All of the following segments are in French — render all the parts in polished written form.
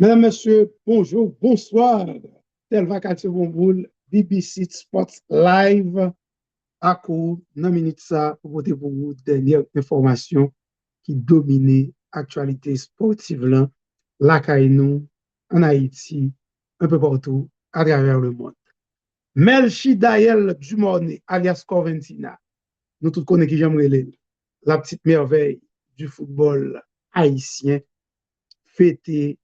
Mesdames, Messieurs, bonjour, bonsoir. Tel vacances Bonboul, BBC Sports Live, à court, 9 minutes ça, pour voter pour vous, dernière information qui domine l'actualité sportive là, la Kainou, en Haïti, un peu partout, à travers le monde. Melchi Dael Dumorné, alias Corventina, nous tous connaissons qui j'aimerais la petite merveille du football haïtien, fêté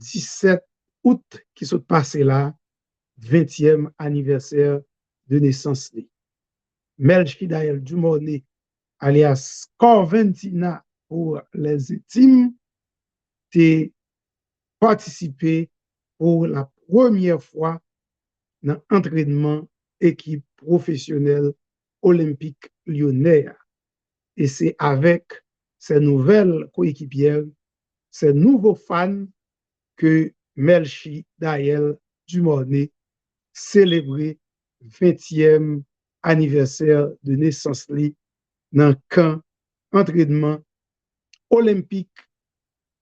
17 août qui s'est passé là, 20e anniversaire de naissance. Melchidael Dumorné, alias Corventina pour les intimes, a participé pour la première fois dans l'entraînement équipe professionnelle olympique lyonnais. Et c'est avec ses nouvelles coéquipières, ses nouveaux fans, que Melchi Dael Dumorné célébrait 20e anniversaire de naissance li dans le camp entraînement olympique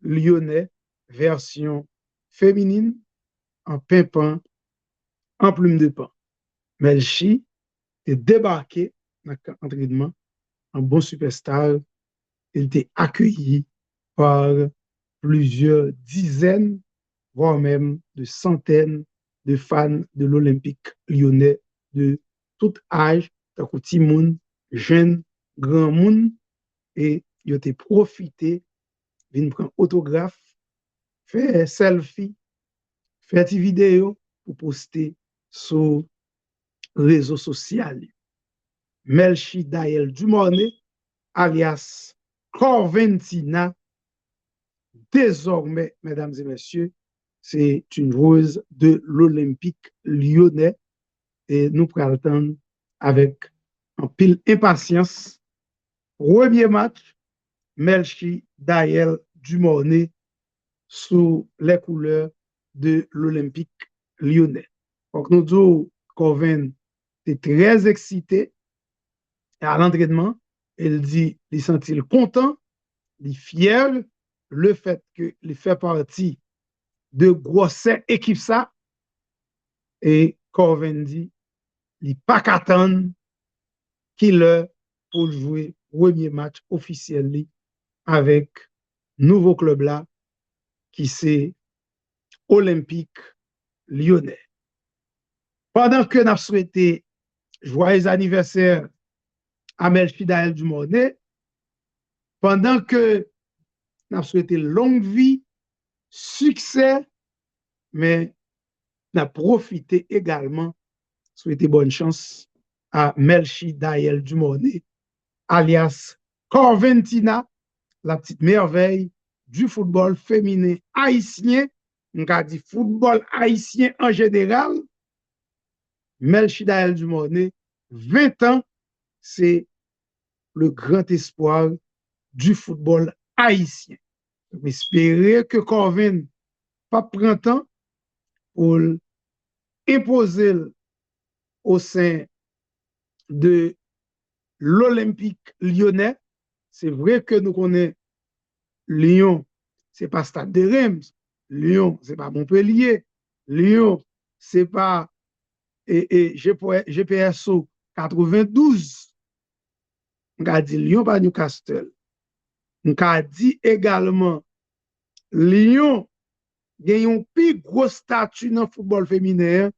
lyonnais version féminine en pimpant en plume de pain. Melchi est débarqué dans le camp entraînement en bon superstar. Il était accueilli par plusieurs dizaines voire même de centaines de fans de l'Olympique lyonnais de tout âge, tant petit monde, jeune, grand monde, et ils ont profité de prendre autographe, faire selfie, faire des vidéos pour poster sur les réseaux sociaux. Melchi Dael Dumorné, alias Corventina, désormais, mesdames et messieurs, c'est une joueuse de l'Olympique lyonnais et nous prenons le temps avec un pile impatience. Premier match, Melchi Dael Dumorné sous les couleurs de l'Olympique lyonnais. Donc nous disons Corvin est très excité à l'entraînement. Il dit il sentit content, il est fier le fait qu'il fait partie de grosses équipes ça et Corvin dit il pas qu'attendre qu'il pour jouer premier match officiel avec nouveau club là qui c'est Olympique Lyonnais. Pendant que nous souhaité joyeux anniversaire à Melchi Dael Dumorné, pendant que nous souhaité longue vie, succès, mais nous avons profité également, souhaiter bonne chance à Melchi Dael Dumorné, alias Corventina, la petite merveille du football féminin haïtien, on a dit football haïtien en général. Melchi Dael Dumorné, 20 ans, c'est le grand espoir du football haïtien. J'espère que Corvin pas prend temps pour imposer au sein de l'Olympique lyonnais. C'est vrai que nous connaissons Lyon, ce n'est pas Stade de Reims. Lyon, ce n'est pas Montpellier. Lyon, ce n'est pas GPSO 92. On a dit Lyon, pas Newcastle. On a dit également Lyon, il y a un plus gros statut dans le football féminin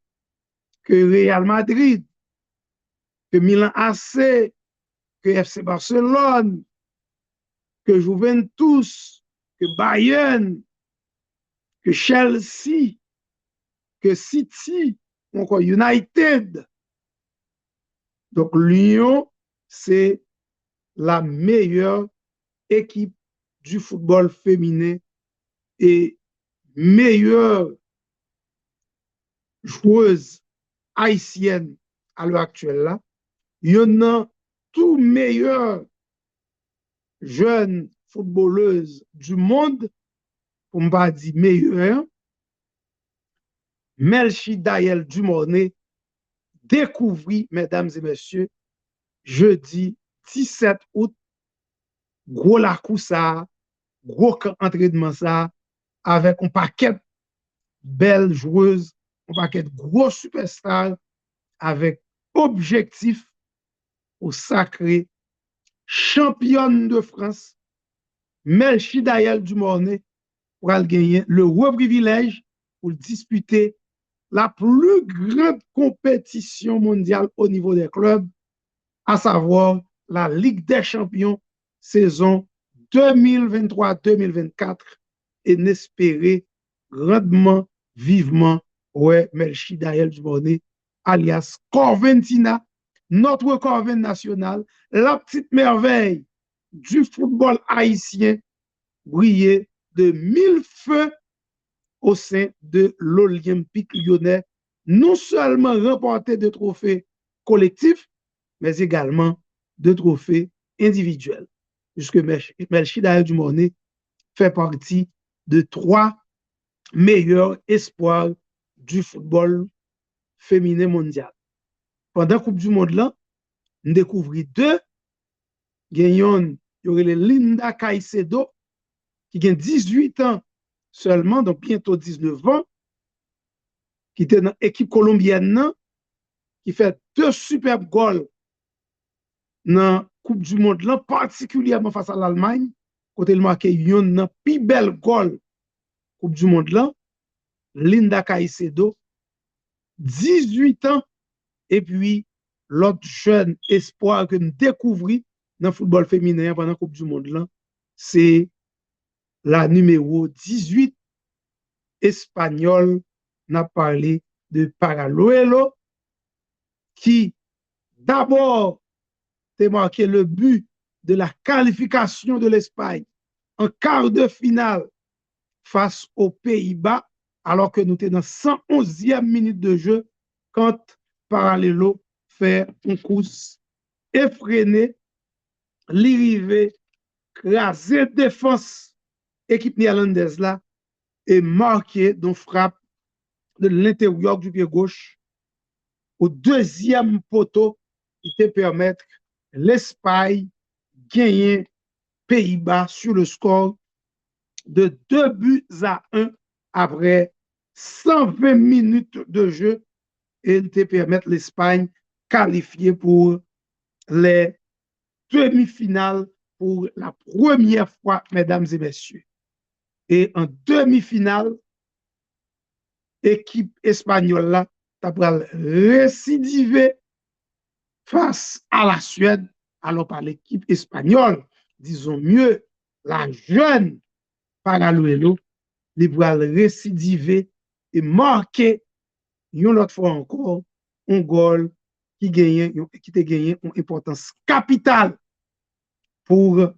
que Real Madrid, que Milan AC, que FC Barcelone, que Juventus, que Bayern, que Chelsea, que City, ou encore United. Donc Lyon, c'est la meilleure équipe du football féminin et meilleure joueuse haïtienne à l'heure actuelle là. Il y en a tout meilleur jeune footballeuse du monde, pour ne pas dire meilleure, Melchi Dael Dumorné découvrit, mesdames et messieurs, jeudi 17 août, gros la coup ça, gros entraînement ça, avec un paquet de belles joueuses, un paquet de gros superstars, avec objectif au sacré championne de France, Melchidaël Dumornay, pour gagner le haut privilège pour disputer la plus grande compétition mondiale au niveau des clubs, à savoir la Ligue des Champions saison 2023-2024 et n'espérer grandement, vivement, ouais, Melchidaël Dumornay, alias Corventina, notre Corvin national, la petite merveille du football haïtien, briller de mille feux au sein de l'Olympique lyonnais, non seulement remporter de trophées collectifs, mais également de trophées individuels. Puisque Melchidaël Dumornay fait partie de 3 meilleurs espoirs du football féminin mondial. Pendant la Coupe du Monde, là, on découvrit 2. Gagnons, il y aurait Linda Caicedo, qui a 18 ans seulement, donc bientôt 19 ans, qui était dans l'équipe colombienne, qui fait 2 superbes goals dans la Coupe du Monde, là, particulièrement face à l'Allemagne, côté le marqué une plus belle goal Coupe du Monde, là, Linda Caicedo, 18 ans, et puis l'autre jeune espoir que nous découvrons dans le football féminin pendant la Coupe du Monde, là, c'est la numéro 18 espagnole, n'a parlé de Paralluelo, qui d'abord a marqué le but de la qualification de l'Espagne en quart de finale face aux Pays-Bas, alors que nous étions dans 111e minute de jeu, quand Parallelo fait une course effrénée, l'arrivée, craser défense équipe néerlandaise là, et marqué d'une frappe de l'intérieur du pied gauche au deuxième poteau qui te permettre l'Espagne gagner Pays-Bas sur le score de 2-1 après 120 minutes de jeu et te permettre l'Espagne qualifier pour les demi-finales pour la première fois, mesdames et messieurs. Et en demi-finale, équipe espagnole là, t'as récidiver face à la Suède, alors par l'équipe espagnole, disons mieux, la jeune Paralluelo, il va récidiver et marquer une autre fois encore un goal qui a gagné une importance capitale pour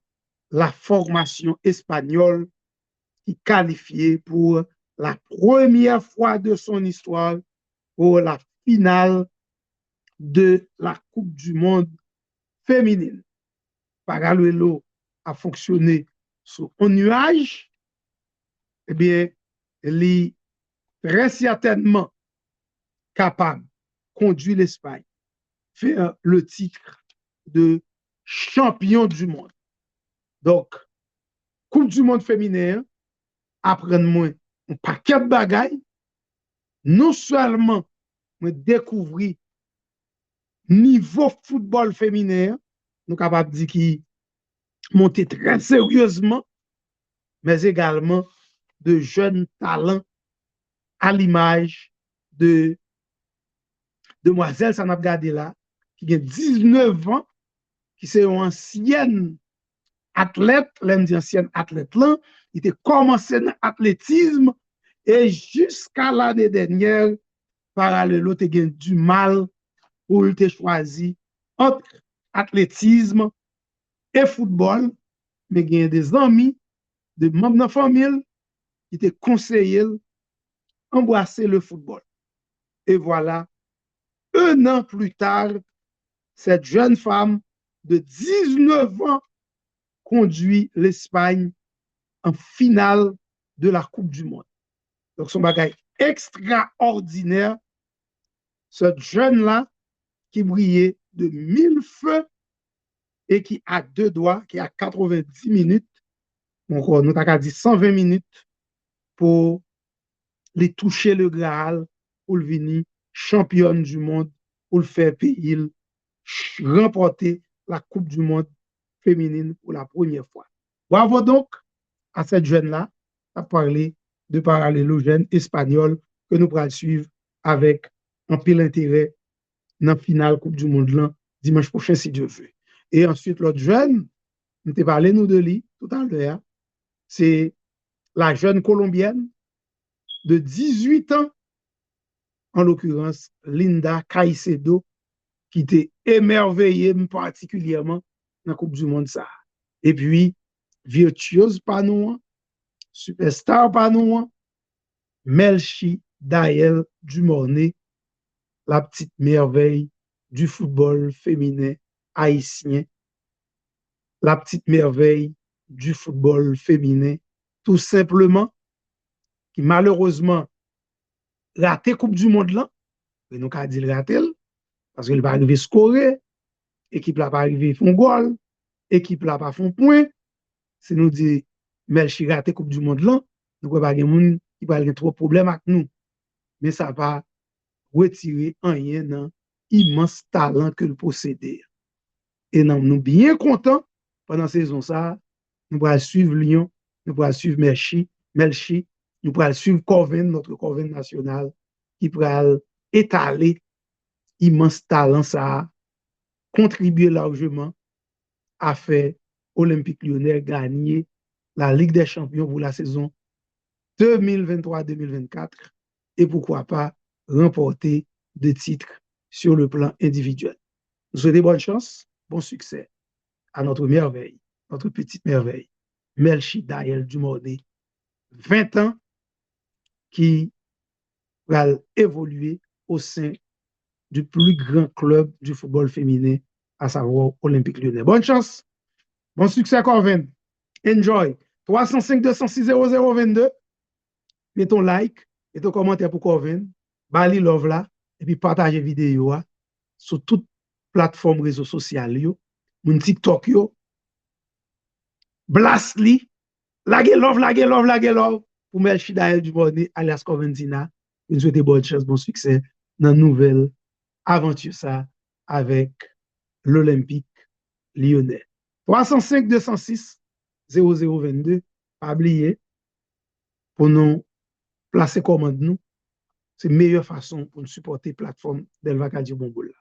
la formation espagnole qui qualifiait pour la première fois de son histoire pour la finale de la Coupe du Monde féminine. Paralluelo a fonctionné sur un nuage, eh bien, il est très certainement capable de conduire l'Espagne, faire le titre de champion du monde. Donc, Coupe du Monde féminin, apprendre-moi un paquet de bagailles, non seulement découvrir niveau football féminin, nous sommes capables de dire qu'il monte très sérieusement, mais également de jeunes talents à l'image de demoiselle Sanab Gadela, qui a 19 ans, qui est une ancienne athlète, l'aime dit ancienne athlète là, il a commencé dans l'athlétisme et jusqu'à l'année dernière, Parallelo a eu du mal pour te choisi entre athlétisme et football, mais il y a des amis, des membres de la famille qui te conseillé embrasser le football. Et voilà, 1 an plus tard, cette jeune femme de 19 ans conduit l'Espagne en finale de la Coupe du Monde. Donc, son bagage extraordinaire, cette jeune-là qui brillait de 1000 feux et qui a 2 doigts, qui a 90 minutes, donc nous avons dit 120 minutes pour les toucher le Graal, pour le venir championne du monde, pour le faire pays, remporter la Coupe du Monde féminine pour la première fois. Bravo donc à cette jeune-là, à parler de parallélogène espagnol que nous pourrons suivre avec un pile intérêt dans la finale Coupe du Monde là, dimanche prochain, si Dieu veut. Et ensuite, l'autre jeune, nous t'ai parlé nous de lui tout à l'heure, c'est la jeune Colombienne de 18 ans, en l'occurrence Linda Caicedo, qui était émerveillée particulièrement dans la Coupe du Monde ça. Et puis, virtuose pas nous, superstar pas nous, Melchi Dael Dumornay, la petite merveille du football féminin haïtien, la petite merveille du football féminin, tout simplement, qui malheureusement raté Coupe du Monde là, et nous avons dit le raté, parce qu'il va arriver scorer, équipe là pas arriver font goal, équipe là pas font point, si nous dit Melchi raté Coupe du Monde là, nous ne pas monde qui va avoir trop de problèmes avec nous, mais ça va retirer rien dans immense talent que le possédait. Et nous sommes bien contents pendant la saison ça, nous allons suivre Lyon, nous allons suivre Melchi, nous allons suivre Corvin, notre Corvin national, qui va étaler immense talent ça, contribuer largement à faire Olympique Lyonnais gagner la Ligue des Champions pour la saison 2023-2024 et pourquoi pas remporter des titres sur le plan individuel. Nous souhaitons bonne chance, bon succès à notre merveille, notre petite merveille, Melchi Dael Dumornay, 20 ans, qui va évoluer au sein du plus grand club du football féminin, à savoir Olympique Lyonnais. Bonne chance, bon succès, Corvin. Enjoy. 305-206-0022. Mets ton like et ton commentaire pour Corvin. Bali love là. Et puis partagez vidéo sur toutes plateformes réseaux sociaux. Mon TikTok yo. Blast li. Lage love, lage love, lage love. Pour Melchi Dael Dumornay, alias Corventina. Une souhaite bonne chance, bon succès dans la nouvelle aventure ça avec l'Olympique Lyonnais. 305-206-0022. Pas oublier pour nous placer commande nous. C'est la meilleure façon pour nous supporter la plateforme d'Elva Kadio Bongola.